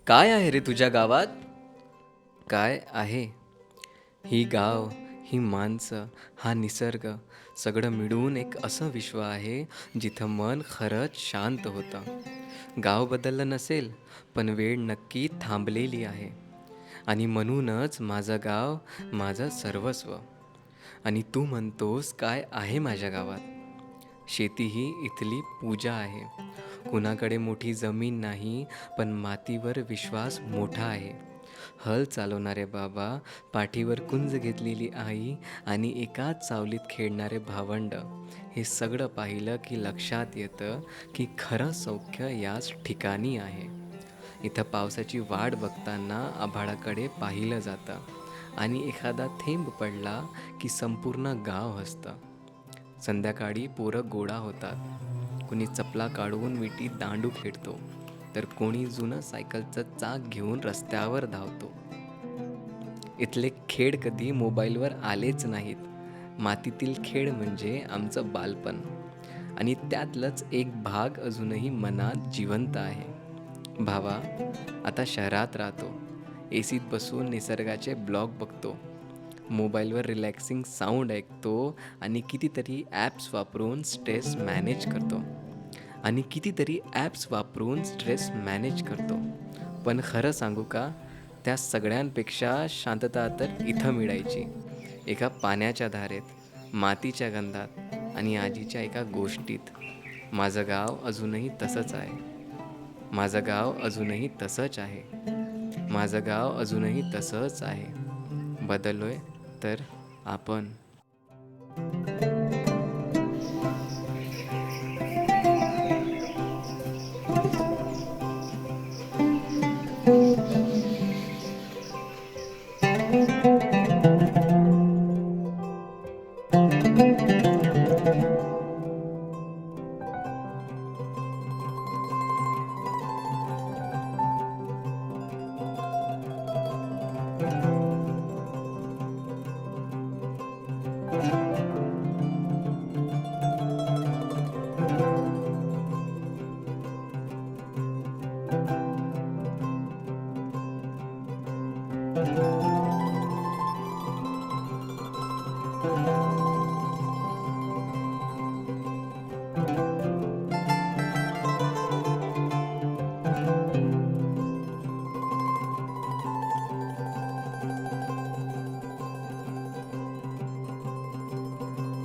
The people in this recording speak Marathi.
काय आहे रे तुझ्या गावात? काय आहे? ही गाव, ही माणसं, हा निसर्ग सगळं मिळून एक असं विश्व आहे जिथं मन खरंच शांत होतं. गाव बदललं नसेल, पण वेळ नक्की थांबलेली आहे. आणि म्हणूनच माझं गाव माझं सर्वस्व. आणि तू म्हणतोस काय आहे माझ्या गावात? शेती ही इथली पूजा आहे. कुणाकडे मोठी जमीन नाही, पण मातीवर विश्वास मोठा आहे. हल चालवणारे बाबा, पाठीवर कुंज घेतलेली आई आणि एकाच सावलीत खेळणारे भावंड, हे सगळं पाहिलं की लक्षात येतं की खरं सौख्य याच ठिकाणी आहे. इथं पावसाची वाट बघताना आभाळाकडे पाहिलं जातं आणि एखादा थेंब पडला की संपूर्ण गाव हसतं. संध्याकाळी पोरं गोळा होतात. कुणी चपला काढून विटीत दांडू खेळतो, तर कोणी जुनं सायकलचं चाक घेऊन रस्त्यावर धावतो. इथले खेळ कधी मोबाईलवर आलेच नाहीत. मातीतील खेळ म्हणजे आमचं बालपण आणि त्यातलंच एक भाग अजूनही मनात जिवंत आहे. भावा, आता शहरात राहतो. एसीत बसून निसर्गाचे ब्लॉग बघतो. मोबाईलवर रिलॅक्सिंग साऊंड ऐकतो आणि कितीतरी ॲप्स वापरून स्ट्रेस मॅनेज करतो. पण खरं सांगू का, त्या सगळ्यांपेक्षा शांतता तर इथं मिळायची. एका पाण्याच्या धारेत, मातीच्या गंधात आणि आजीच्या एका गोष्टीत. माझं गाव अजूनही तसंच आहे. माझं गाव अजूनही तसंच आहे. माझं गाव अजूनही तसंच आहे. बदललोय तर आपण.